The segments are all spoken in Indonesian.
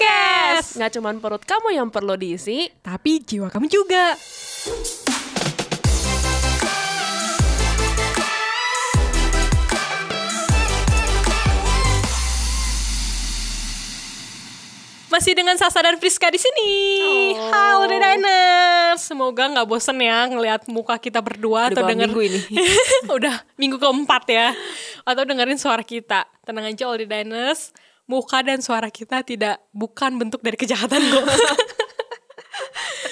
Podcast. Nggak cuman perut kamu yang perlu diisi, Tapi jiwa kamu juga. Masih dengan Sasa dan Friska di sini. Halo The Diners. Semoga nggak bosen ya ngelihat muka kita berdua atau denger minggu ini. Udah minggu keempat ya. Atau dengerin suara kita. Tenang aja all The Diners. Muka dan suara kita bukan bentuk dari kejahatan kok.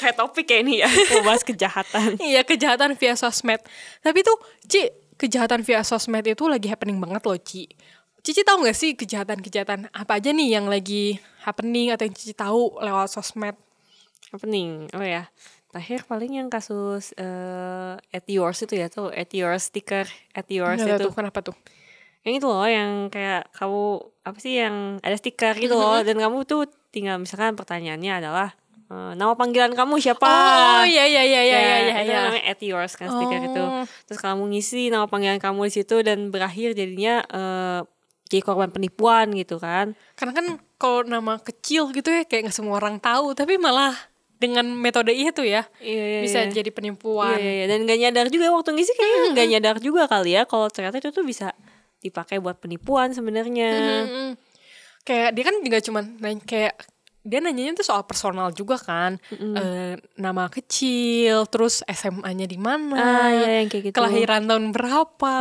Kayak topik kayak ini ya, mau bahas kejahatan. Iya, kejahatan via sosmed. Tapi tuh, Ci, kejahatan via sosmed itu lagi happening banget loh, Ci. Cici tahu gak sih kejahatan-kejahatan apa aja nih yang lagi happening atau yang Cici tahu lewat sosmed? Happening, oh ya. Terakhir paling yang kasus at yours itu ya, tuh at yours sticker at yours Nggak itu. tahu, kenapa tuh? Yang itu loh, yang kayak kamu apa sih yang ada stiker gitu loh, dan kamu tuh tinggal misalkan pertanyaannya adalah nama panggilan kamu siapa? Oh iya. Itu namanya at yours kan stiker itu. Terus kamu ngisi nama panggilan kamu di situ dan berakhir jadinya jadi korban penipuan gitu kan. Karena kan kalau nama kecil gitu ya kayak nggak semua orang tahu, tapi malah dengan metode itu ya bisa jadi penipuan. Iya. Dan gak nyadar juga waktu ngisi kayaknya gak nyadar juga kali ya kalau ternyata itu tuh bisa dipakai buat penipuan sebenarnya. Kayak dia kan juga cuman kayak dia nanyanya tuh soal personal juga kan, nama kecil, terus SMA-nya di mana, Iya, yang kayak gitu. kelahiran tahun berapa.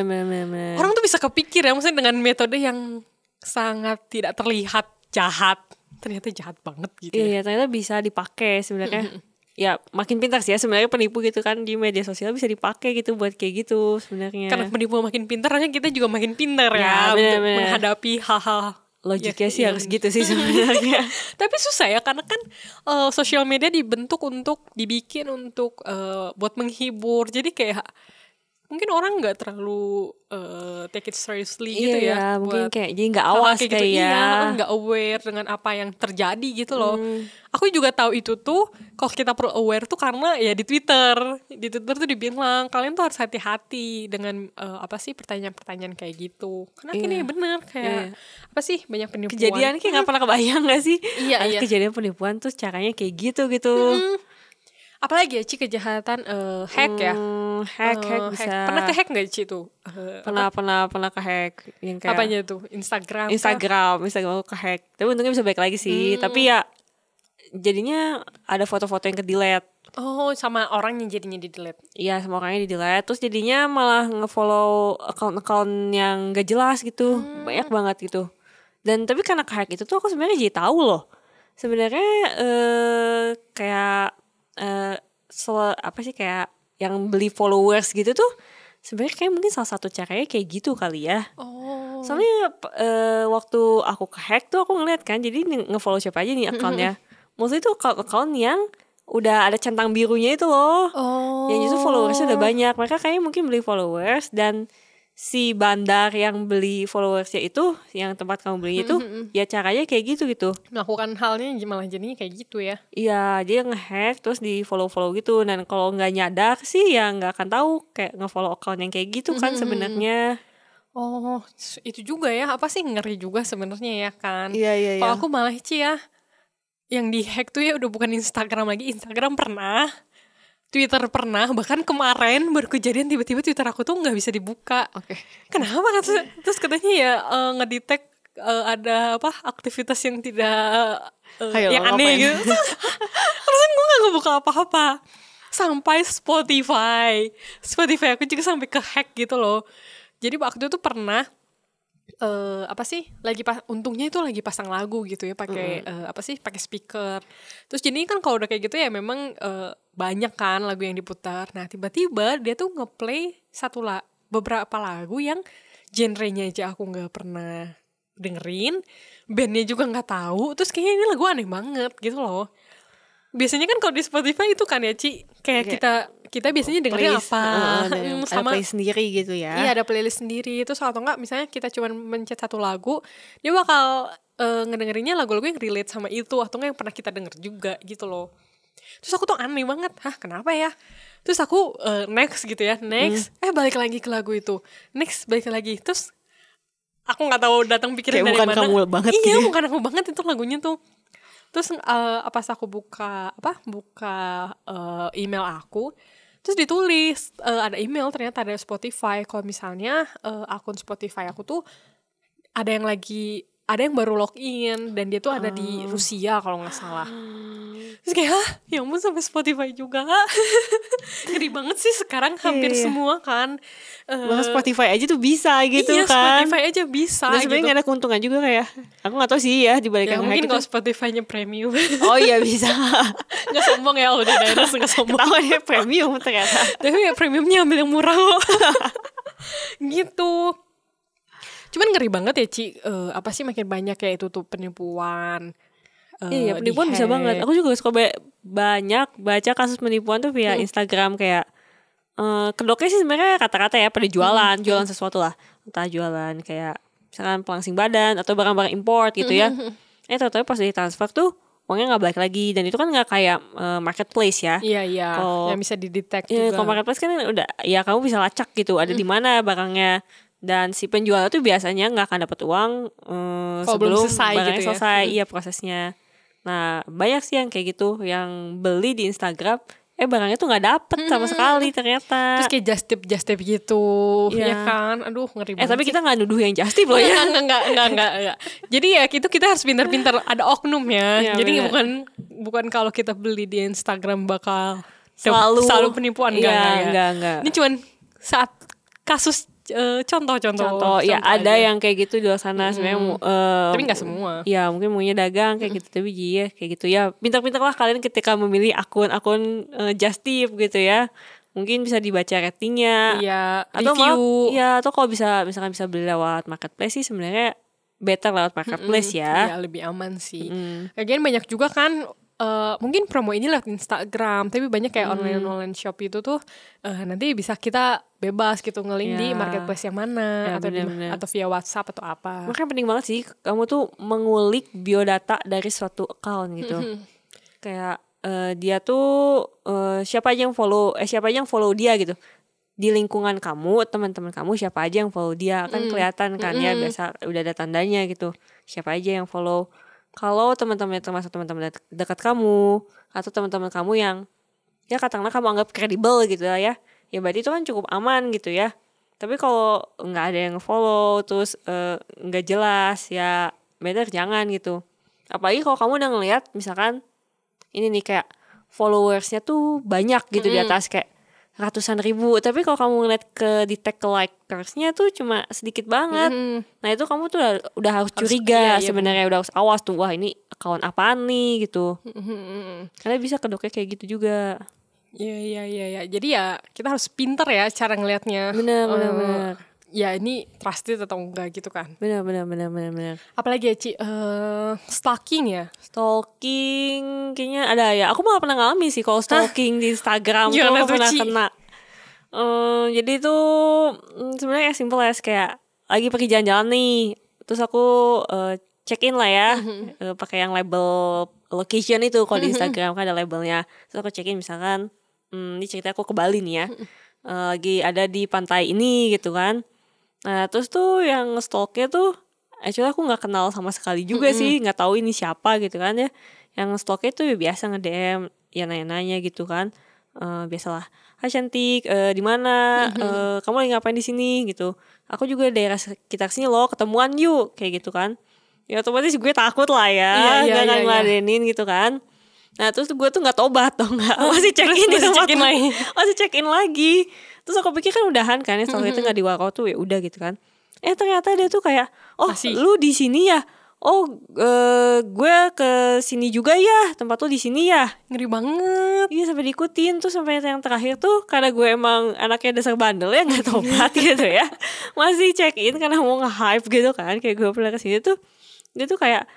Bener. Orang tuh bisa kepikir ya, maksudnya dengan metode yang sangat tidak terlihat jahat, ternyata jahat banget gitu. Iya, ternyata bisa dipakai sebenarnya. Ya makin pintar sih ya sebenarnya penipu gitu kan di media sosial bisa dipakai gitu buat kayak gitu sebenarnya. Karena penipu makin pintar, harusnya kita juga makin pintar Ya, untuk bener. menghadapi hal-hal. Logiknya sih harus gitu sih sebenarnya. Tapi susah ya karena kan sosial media dibikin untuk buat menghibur. Jadi kayak mungkin orang nggak terlalu take it seriously gitu ya. Iya, mungkin buat kayak jadi nggak hal-hal awas kayak kayak gitu. ya. Iya, nggak aware dengan apa yang terjadi gitu loh. Aku juga tahu itu tuh kalau kita perlu aware tuh karena ya di Twitter tuh dibilang kalian tuh harus hati-hati dengan apa sih pertanyaan-pertanyaan kayak gitu. Karena akhirnya bener kayak apa sih banyak penipuan. Kejadian kayak nggak pernah kebayang nggak sih? Iya, Ada iya. kejadian penipuan tuh caranya kayak gitu. Apalagi ya Ci kejahatan hack ya. Hack bisa. Pernah ke hack nggak Ci tuh? Pernah ke hack yang kayak Apanya tuh? Instagram aku ke hack. Tapi untungnya bisa balik lagi sih. Tapi ya jadinya ada foto-foto yang ke delete. Oh, sama orang yang jadinya di delete. Iya, sama orangnya di delete. Terus jadinya malah nge-follow account-account yang gak jelas gitu. Banyak banget gitu. Dan tapi karena ke hack itu tuh aku sebenarnya jadi tahu loh. Sebenarnya kayak apa sih kayak yang beli followers gitu tuh sebenarnya kayak mungkin salah satu caranya kayak gitu kali ya. Oh. Soalnya waktu aku ke hack tuh aku ngeliat kan, jadi nge-follow siapa aja nih accountnya. Maksudnya itu account yang udah ada centang birunya itu loh. Oh. Yang justru followersnya udah banyak. Mereka kayaknya mungkin beli followers dan si bandar yang beli followersnya itu, yang tempat kamu beli itu, ya caranya kayak gitu. Melakukan halnya malah jadinya kayak gitu ya. Iya, dia nge-hack terus di follow gitu. Dan kalau nggak nyadar sih ya nggak akan tahu kayak nge-follow account yang kayak gitu kan sebenarnya. Oh, itu juga ya. Apa sih ngeri juga sebenarnya ya kan. Iya. Kalau aku malah Ci ya, yang di hack tuh ya udah bukan Instagram lagi. Instagram pernah, Twitter pernah, bahkan kemarin baru kejadian tiba-tiba Twitter aku tuh nggak bisa dibuka. Oke. Kenapa kan? Terus katanya ya ngedetect ada apa aktivitas yang tidak yang aneh gitu. Terus gue nggak ngebuka apa-apa. Sampai Spotify aku juga sampai ke hack gitu loh. Jadi waktu itu pernah untungnya itu lagi pasang lagu gitu ya pakai pakai speaker. Terus jadi kan kalau udah kayak gitu ya memang banyak kan lagu yang diputar. Nah tiba-tiba dia tuh ngeplay beberapa lagu yang genrenya aja aku nggak pernah dengerin, bandnya juga nggak tahu. Terus kayaknya ini lagu aneh banget gitu loh. Biasanya kan kalau di Spotify itu kan ya Ci, kayak kita biasanya dengerin playlist, apa sama ada playlist sendiri gitu ya. Iya, ada playlist sendiri. Terus atau enggak misalnya kita cuma mencet satu lagu, dia bakal ngedengerinnya lagu-lagu yang relate sama itu atau enggak yang pernah kita denger juga gitu loh. Terus aku tuh aneh banget, kenapa ya? Terus aku next gitu ya, balik lagi ke lagu itu. Next balik lagi. Terus aku nggak tahu datang pikiran Kayak dari bukan mana. kamu banget iya gitu. bukan aku banget itu lagunya tuh. Terus pas aku buka email aku, terus ditulis ada email, ternyata ada Spotify. Kalau misalnya akun Spotify aku tuh ada yang baru login dan dia tuh ada di Rusia kalau nggak salah. Terus kayak ya ampun sampai Spotify juga. Ngeri banget sih sekarang hampir semua kan. Bahkan Spotify aja tuh bisa gitu iya, kan. Spotify aja bisa Dan sebenarnya gitu. nggak ada keuntungan juga kayak. Aku nggak tahu sih ya di balik Ya yang mungkin hack kalau itu. Spotify-nya premium. Oh iya bisa. Nggak sombong ya udah Diners, nggak sombong. Ketahuan dia premium ternyata. Tapi ya premiumnya ambil yang murah kok. Gitu. Cuman ngeri banget ya Ci, apa sih makin banyak kayak itu tuh penipuan. Iya penipuan bisa di-hack. banget. Aku juga suka banyak baca kasus penipuan tuh via Instagram kayak kedoknya sih sebenarnya kata-kata ya pada jualan sesuatu lah, entah jualan kayak misalkan pelangsing badan atau barang-barang import gitu ya. Tahu-tahu pas ditransfer tuh uangnya nggak balik lagi, dan itu kan nggak kayak marketplace ya. Iya Kalau- yang bisa didetect Ya, juga. kalau marketplace kan udah ya kamu bisa lacak gitu ada di mana barangnya, dan si penjual tuh biasanya nggak akan dapat uang Kalau belum sebelum selesai barangnya gitu ya. selesai. Iya prosesnya. Nah banyak sih yang kayak gitu yang beli di Instagram barangnya tuh nggak dapet sama sekali ternyata. Terus kayak just tip gitu, Iya. ya kan? Aduh ngeri banget. Tapi sih. kita nggak nuduh yang just tip loh ya. Enggak. Jadi ya itu kita harus pintar-pintar, ada oknumnya. Iya, Jadi bener. bukan kalau kita beli di Instagram bakal Selalu penipuan, Iya, enggak. enggak. Ini cuman saat kasus contoh Ya ada aja. yang kayak gitu di luar sana sebenarnya. Tapi nggak semua. Ya mungkin maunya dagang kayak gitu, tapi iya kayak gitu ya. Pintar-pintar lah kalian ketika memilih akun just tip gitu ya. Mungkin bisa dibaca ratingnya. Iya, Atau review. atau kalau misalkan bisa beli lewat marketplace sih sebenarnya better lewat marketplace ya. Iya, lebih aman sih. Lagian banyak juga kan mungkin promo ini lewat Instagram, tapi banyak kayak online shop itu tuh nanti bisa kita bebas gitu ngelink di Ya. marketplace yang mana Ya, atau bener-bener. atau via WhatsApp atau apa. Makanya penting banget sih kamu tuh mengulik biodata dari suatu account gitu. Kayak dia tuh siapa aja yang follow dia gitu. Di lingkungan kamu, teman-teman kamu siapa aja yang follow dia, kan kelihatan kan ya, biasa udah ada tandanya gitu. Siapa aja yang follow. Kalau teman-teman termasuk teman-teman dekat kamu atau teman-teman kamu yang ya katakanlah kamu anggap kredibel gitu lah ya. Ya berarti itu kan cukup aman gitu ya. Tapi kalau nggak ada yang follow terus nggak jelas ya better jangan gitu. Apalagi kalau kamu udah ngelihat misalkan ini nih kayak followersnya tuh banyak gitu di atas kayak ratusan ribu, tapi kalau kamu ngeliat di tag ke likersnya tuh cuma sedikit banget. Nah itu kamu tuh udah harus curiga sebenarnya, udah harus awas tuh, wah ini account apaan nih gitu. Karena bisa kedoknya kayak gitu juga. Iya. Jadi ya kita harus pintar ya cara ngelihatnya. Bener. Ya ini trusted atau enggak gitu kan. Bener. Apalagi ya Ci, stalking ya. Stalking kayaknya ada ya. Aku malah pernah ngalamin sih kalau stalking di Instagram tuh Gimana aku tuh, pernah Ci? kena. Jadi tuh sebenarnya simple ya, kayak lagi pergi jalan-jalan nih, terus aku check in lah ya, pakai yang label location itu kalau di Instagram kan ada labelnya. Terus aku check in misalkan, ini cerita aku ke Bali nih ya, lagi ada di pantai ini gitu kan. Nah terus tuh yang stalknya tuh actually aku nggak kenal sama sekali juga sih, nggak tahu ini siapa gitu kan ya. Yang stalknya tuh ya biasa nge-DM, ya nanya-nanya gitu kan, biasalah, hai cantik, di mana, kamu lagi ngapain di sini gitu. Aku juga daerah sekitar sini loh, ketemuan yuk kayak gitu kan. Ya otomatis gue takut lah ya, Iya, nggak iya. ngeladenin gitu kan. Nah terus gue tuh nggak tobat dong, nggak masih check in di Masih tempat check-in lagi. masih check in lagi. Terus aku pikir kan udahan kan ya, stalker itu nggak di walkout tuh ya udah gitu kan. Ternyata dia tuh kayak, oh Masih. lu di sini ya, oh gue ke sini juga ya, tempat lu di sini ya. Ngeri banget. Iya sampai diikutin. Tuh sampai yang terakhir tuh karena gue emang anaknya dasar bandel ya, nggak tobat gitu ya, masih check in karena mau nge-hype gitu kan. Kayak gue pernah kesini tuh, dia tuh kayak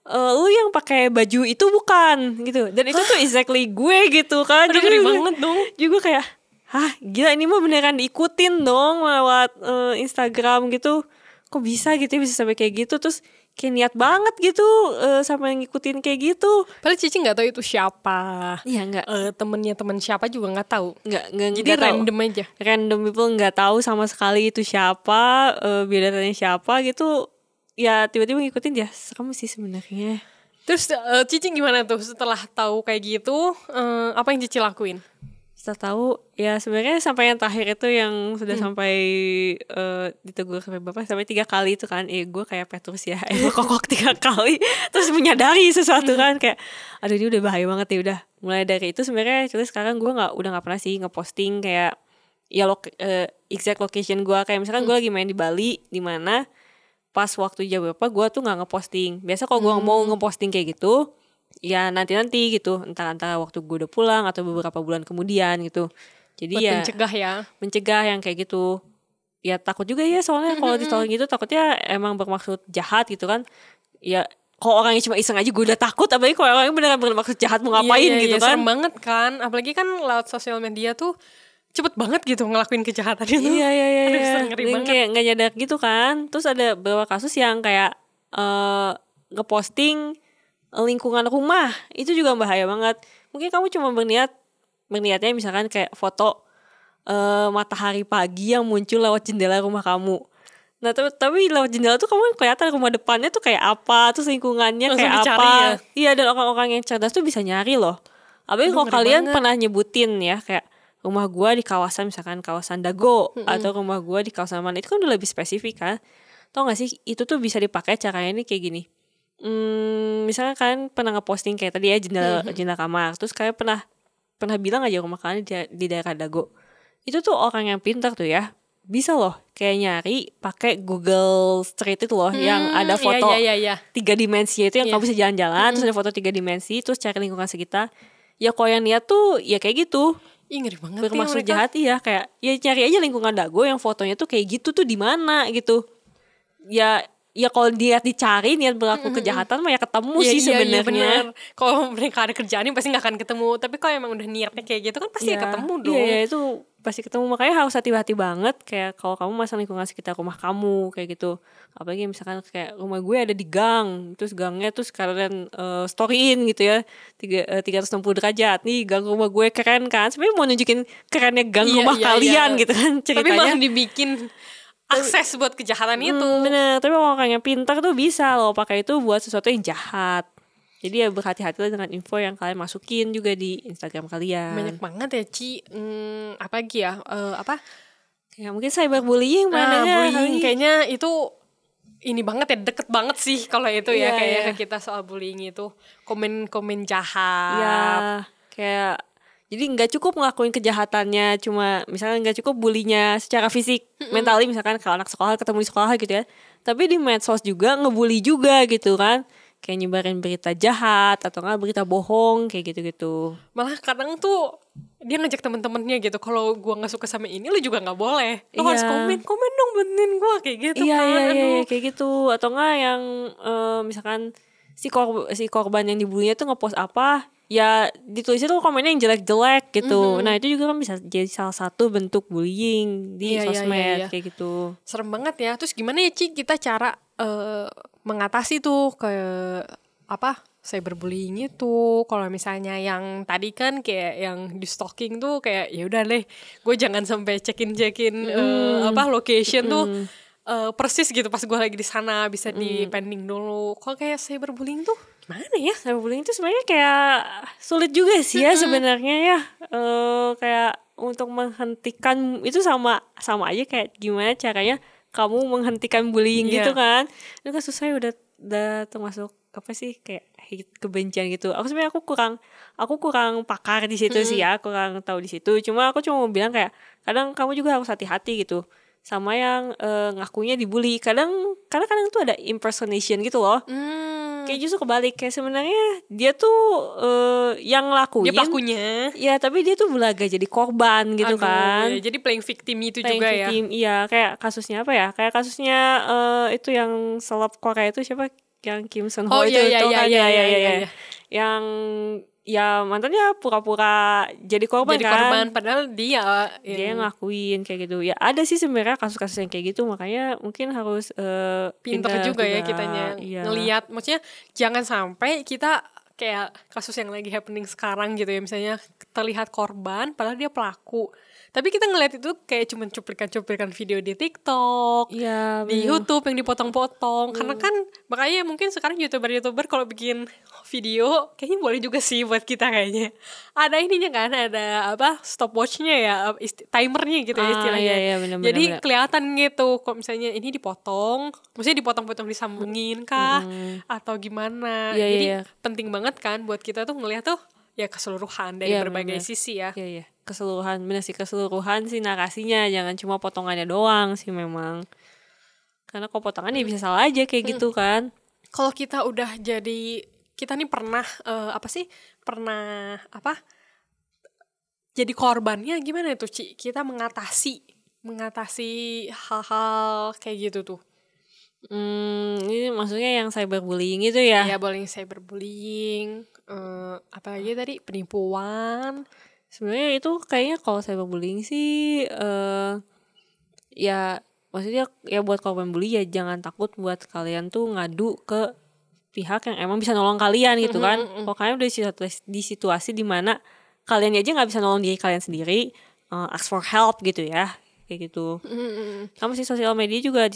lu yang pakai baju itu bukan gitu, dan itu tuh exactly gue gitu kan. Aduh, ngeri banget dong. Juga kayak, hah gila ini mah beneran diikutin dong lewat Instagram gitu. Kok bisa gitu ya, bisa sampai kayak gitu. Terus kayak niat banget gitu sampai ngikutin kayak gitu. Padahal Cici nggak tahu itu siapa. Iya nggak. Temennya teman siapa juga nggak tahu. Nggak. Jadi random aja. Random people nggak tahu sama sekali itu siapa, biodatanya siapa gitu. Ya tiba-tiba ngikutin ya serem sih sebenarnya. Terus Cici gimana tuh setelah tahu kayak gitu? Apa yang Cici lakuin? Setelah tahu ya sebenarnya sampai yang terakhir itu yang sudah sampai ditegur sampai bapak sampai 3 kali itu kan, gue kayak Petrus ya, gue kokok 3 kali terus menyadari sesuatu kan kayak aduh ini udah bahaya banget ya. Udah mulai dari itu sebenarnya terus sekarang gue udah nggak pernah sih ngeposting kayak ya exact location gue, kayak misalkan gue lagi main di Bali di mana pas waktu jam berapa gue tuh nggak ngeposting. Biasa kalau gue mau ngeposting kayak gitu ya nanti gitu, antara waktu gue udah pulang atau beberapa bulan kemudian gitu. Jadi buat mencegah yang kayak gitu. Ya takut juga ya soalnya kalau ditolong gitu takutnya emang bermaksud jahat gitu kan. Ya kalau orangnya cuma iseng aja gue udah takut, apalagi kalau orangnya beneran bermaksud jahat mau ngapain gitu kan. Serem banget kan, apalagi kan lewat sosial media tuh cepet banget gitu ngelakuin kejahatan itu. Iya. Aduh, ngeri banget. Kayak gak nyadar gitu kan. Terus ada beberapa kasus yang kayak ngeposting lingkungan rumah, itu juga bahaya banget. Mungkin kamu cuma berniatnya misalkan kayak foto matahari pagi yang muncul lewat jendela rumah kamu. Nah tapi lewat jendela tuh kamu kelihatan rumah depannya tuh kayak apa, terus lingkungannya langsung kayak dicari apa. Ya? Iya, dan orang-orang yang cerdas tuh bisa nyari loh. Apalagi kalau kalian pernah nyebutin ya kayak rumah gua di kawasan misalkan kawasan Dago atau rumah gua di kawasan mana, itu kan udah lebih spesifik kan. Tau gak sih itu tuh bisa dipakai caranya nih kayak gini. Misalnya kalian pernah ngeposting kayak tadi ya jendela kamar, terus kalian pernah bilang aja rumah kalian di daerah Dago. Itu tuh orang yang pintar tuh ya bisa loh kayak nyari pakai Google Street itu loh yang ada foto 3 dimensi itu yang kamu bisa jalan-jalan, terus ada foto 3 dimensi, terus cari lingkungan sekitar. Ya kalau yang niat tuh ya kayak gitu. Ih, ngeri banget bermaksud jahat ya, kayak ya cari aja lingkungan Dago yang fotonya tuh kayak gitu tuh di mana gitu. Ya kalau dia dicari niat berlaku kejahatan mah ya ketemu sih sebenarnya. Kalau mereka ada kerjaan pasti nggak akan ketemu. Tapi kalau emang udah niatnya kayak gitu kan pasti ketemu dong. Iya itu pasti ketemu. Makanya harus hati-hati banget kayak kalau kamu masang lingkungan sekitar rumah kamu kayak gitu. Apalagi misalkan kayak rumah gue ada di gang, terus gangnya terus kalian storyin gitu ya 360 derajat. Nih gang rumah gue keren kan. Sebenarnya mau nunjukin kerennya gang rumah kalian gitu kan ceritanya. Tapi malah dibikin akses buat kejahatan itu. Bener, tapi orang yang pintar tuh bisa loh pakai itu buat sesuatu yang jahat. Jadi ya berhati-hatilah dengan info yang kalian masukin juga di Instagram kalian. Banyak banget ya Ci. Apa lagi ya? Ya mungkin cyberbullying bullying kayaknya itu ini banget ya, deket banget sih kalau itu ya kayak kita soal bullying itu. Komen-komen jahat. Ya kayak jadi nggak cukup ngelakuin kejahatannya, cuma misalnya nggak cukup bulinya secara fisik, mentally misalkan kalau anak sekolah ketemu di sekolah gitu ya. Tapi di medsos juga ngebully juga gitu kan, kayak nyebarin berita jahat atau nggak berita bohong kayak gitu-gitu. Malah kadang tuh dia ngajak temen-temennya gitu, kalau gua nggak suka sama ini, lu juga nggak boleh. Lu harus komen dong bantuin gua kayak gitu kan. Iya kayak gitu. Atau nggak yang misalkan si korban yang dibulinya tuh ngepost apa, ya ditulisnya tuh komennya yang jelek-jelek gitu. Nah itu juga kan bisa jadi salah satu bentuk bullying di sosmed kayak gitu. Serem banget ya. Terus gimana ya Ci kita cara mengatasi tuh ke cyberbullying itu? Kalau misalnya yang tadi kan kayak yang di stalking tuh kayak ya udah deh, gue jangan sampai cekin location tuh persis gitu pas gue lagi di sana, bisa di pending dulu. Kalau kayak cyberbullying tuh gimana ya? Cyberbullying itu sebenarnya kayak sulit juga sih ya sebenarnya ya. Kayak untuk menghentikan itu sama aja kayak gimana caranya kamu menghentikan bullying gitu kan. Itu kan susah ya, udah termasuk apa sih kayak kebencian gitu. Aku kurang pakar di situ sih ya, kurang tahu di situ. Cuma aku mau bilang kayak kadang kamu juga harus hati-hati gitu sama yang ngakunya dibully. Kadang tuh ada impersonation gitu loh. Kayak justru kebalik, kayak sebenarnya dia tuh yang ngelakuin, dia pelakunya. Ya tapi dia tuh belaga jadi korban gitu. Aduh, kan. Ya, jadi playing victim itu juga victim, ya. Iya, kayak kasusnya apa ya? Kayak kasusnya itu yang seleb Korea itu siapa? Yang Kim Sun Ho itu iya. Yang ya mantannya pura-pura jadi korban Jadi kan. korban padahal dia Dia yang ngelakuin kayak gitu. Ya ada sih sebenarnya kasus-kasus yang kayak gitu, makanya mungkin harus pinter juga ya kitanya Iya. ngelihat. Maksudnya jangan sampai kita kayak kasus yang lagi happening sekarang gitu ya, misalnya terlihat korban padahal dia pelaku. Tapi kita ngelihat itu kayak cuma cuplikan-cuplikan video di TikTok, Iya, di bener. YouTube yang dipotong-potong. Karena kan makanya mungkin sekarang YouTuber kalau bikin video kayaknya boleh juga sih buat kita kayaknya. Ada ininya kan, ada apa stopwatchnya ya, timernya gitu ya istilahnya. Iya, bener, Jadi bener. kelihatan gitu kok misalnya ini dipotong, maksudnya dipotong-potong disambungin kah atau gimana. Iya, Jadi iya. penting banget kan buat kita tuh ngelihat tuh ya keseluruhan dari Iya, berbagai bener. sisi ya. Iya, keseluruhan, bener sih, keseluruhan sih narasinya, jangan cuma potongannya doang sih memang. Karena kok potongannya bisa salah aja kayak gitu kan. Kalau kita udah jadi, kita nih pernah jadi korbannya gimana tuh Ci? Kita mengatasi hal-hal kayak gitu tuh. Ini maksudnya yang cyberbullying itu ya? Ya boleh cyberbullying, apalagi tadi penipuan. Sebenarnya itu kayaknya kalau cyberbullying sih ya maksudnya ya buat korban bully ya jangan takut buat kalian tuh ngadu ke pihak yang emang bisa nolong kalian gitu kan. Kalau kalian udah di situasi dimana kalian aja nggak bisa nolong diri kalian sendiri, ask for help gitu ya, kayak gitu. Sama sih di sosial media juga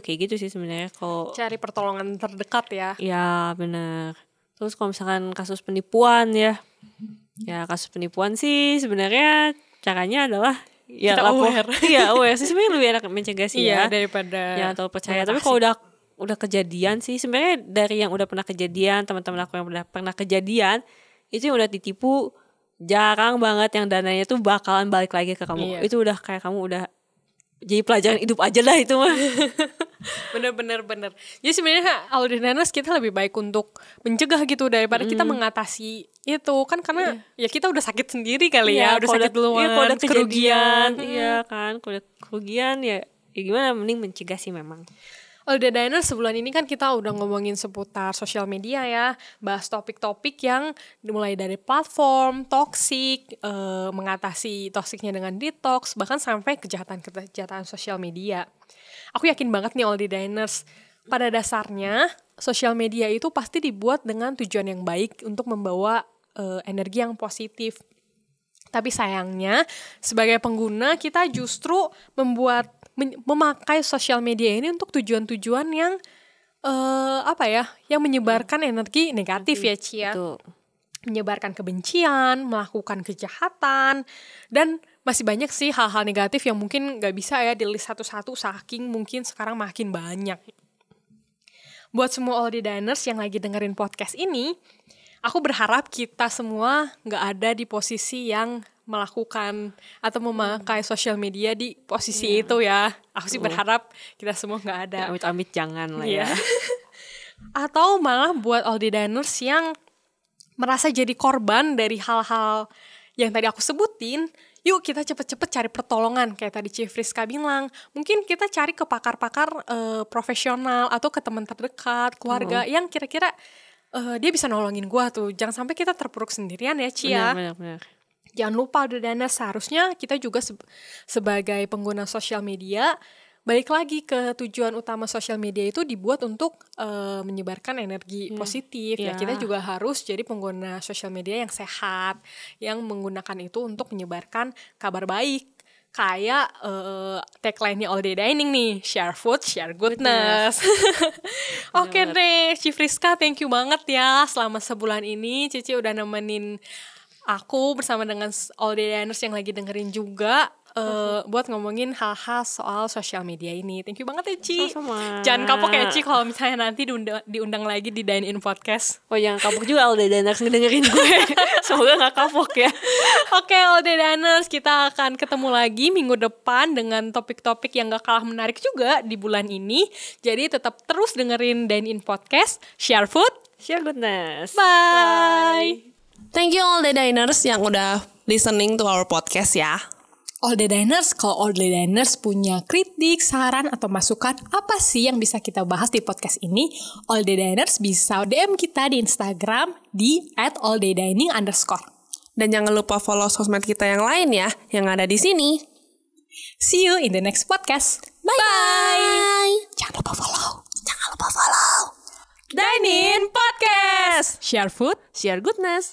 kayak gitu sih sebenarnya. Kalau Cari pertolongan terdekat ya. ya benar. Terus kalau misalkan kasus penipuan ya kasus penipuan sih sebenarnya caranya adalah ya Kita aware. Iya aware sih, sebenarnya lebih enak mencegah sih Iya, ya daripada jangan terlalu percaya. Tapi kalau udah kejadian sih sebenarnya dari yang udah pernah kejadian, teman-teman aku yang udah pernah kejadian itu yang udah ditipu jarang banget yang dananya tuh bakalan balik lagi ke kamu. Iya. Itu udah kayak kamu udah jadi pelajaran hidup aja lah itu mah. Bener. Jadi sebenarnya Aldriners kita lebih baik untuk mencegah gitu daripada kita mengatasi itu kan, karena ya kita udah sakit sendiri kali ya, udah kalau sakit duluan, iya, kalau udah kerugian. Iya kan, kalau udah kerugian ya gimana, mending mencegah sih memang. Aldriners sebulan ini kan kita udah ngomongin seputar sosial media ya, bahas topik-topik yang mulai dari platform, toksik, mengatasi toksiknya dengan detox, bahkan sampai kejahatan sosial media. Aku yakin banget nih Aldriners, pada dasarnya sosial media itu pasti dibuat dengan tujuan yang baik untuk membawa energi yang positif. Tapi sayangnya sebagai pengguna kita justru memakai sosial media ini untuk tujuan-tujuan yang yang menyebarkan energi negatif ya Cia. Betul. Menyebarkan kebencian, melakukan kejahatan, dan masih banyak sih hal-hal negatif yang mungkin gak bisa ya di list satu-satu saking mungkin sekarang makin banyak. Buat semua Aldriners yang lagi dengerin podcast ini, aku berharap kita semua gak ada di posisi yang melakukan atau memakai sosial media di posisi itu ya. Aku sih berharap kita semua gak ada. Ya, amit-amit jangan lah ya. Atau malah buat Aldriners yang merasa jadi korban dari hal-hal yang tadi aku sebutin, yuk kita cepet-cepet cari pertolongan. Kayak tadi Chief Rizka bilang, mungkin kita cari ke pakar-pakar profesional atau ke teman terdekat, keluarga yang kira-kira dia bisa nolongin gua tuh. Jangan sampai kita terpuruk sendirian ya Cia. Benar. Jangan lupa Aldriners, seharusnya kita juga sebagai pengguna sosial media balik lagi ke tujuan utama sosial media itu dibuat untuk menyebarkan energi positif. Ya kita juga harus jadi pengguna sosial media yang sehat, yang menggunakan itu untuk menyebarkan kabar baik. Kayak tagline-nya All Day Dining nih, share food, share goodness. Oke deh, Chief Rizka, thank you banget ya. Selama sebulan ini Cici udah nemenin aku bersama dengan All Day Diners yang lagi dengerin juga buat ngomongin hal-hal soal sosial media ini. Thank you banget ya Ci. Sama-sama. Jangan kapok ya Ci kalau misalnya nanti diundang lagi di Dine In Podcast. Oh jangan kapok juga All Day Diners ngedengerin gue. Semoga gak kapok ya. Oke All Day Diners, kita akan ketemu lagi minggu depan dengan topik-topik yang gak kalah menarik juga di bulan ini. Jadi tetap terus dengerin Dine In Podcast. Share food, Share goodness. Bye. Thank you all the diners yang udah listening to our podcast ya. All Day Diners, kalau All Day Diners punya kritik, saran, atau masukan apa sih yang bisa kita bahas di podcast ini, All Day Diners bisa DM kita di Instagram di @alldaydining_. Dan jangan lupa follow sosmed kita yang lain ya, yang ada di sini. See you in the next podcast. Bye! Jangan lupa follow. Dine In Podcast. Share food, Share goodness.